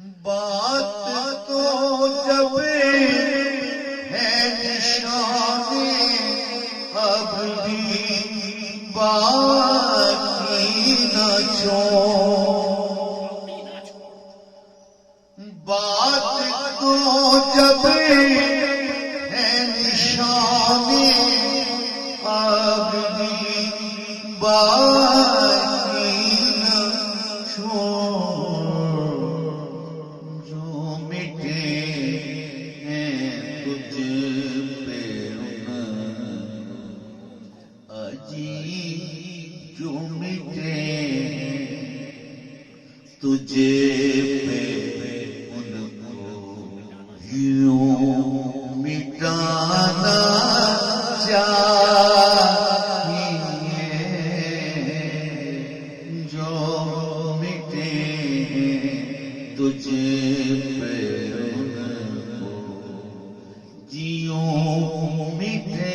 بات تو جب ہے نشانے اب بھی باقی نہ چھوڑ، بات تو جب ہے نشانے اب بھی باقی نہ چھوڑ، جو مٹے ہیں تجھ پہ عجیب، جو مٹے تجھے پہ ان کو یوں مٹانا چاہیے، جو مٹے تجھے پہ ان کو جیوں مٹے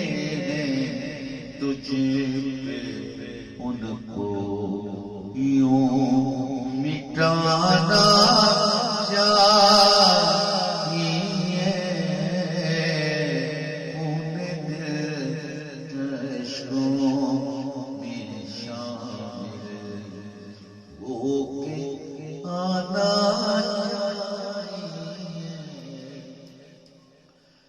تجھے پہ ان کو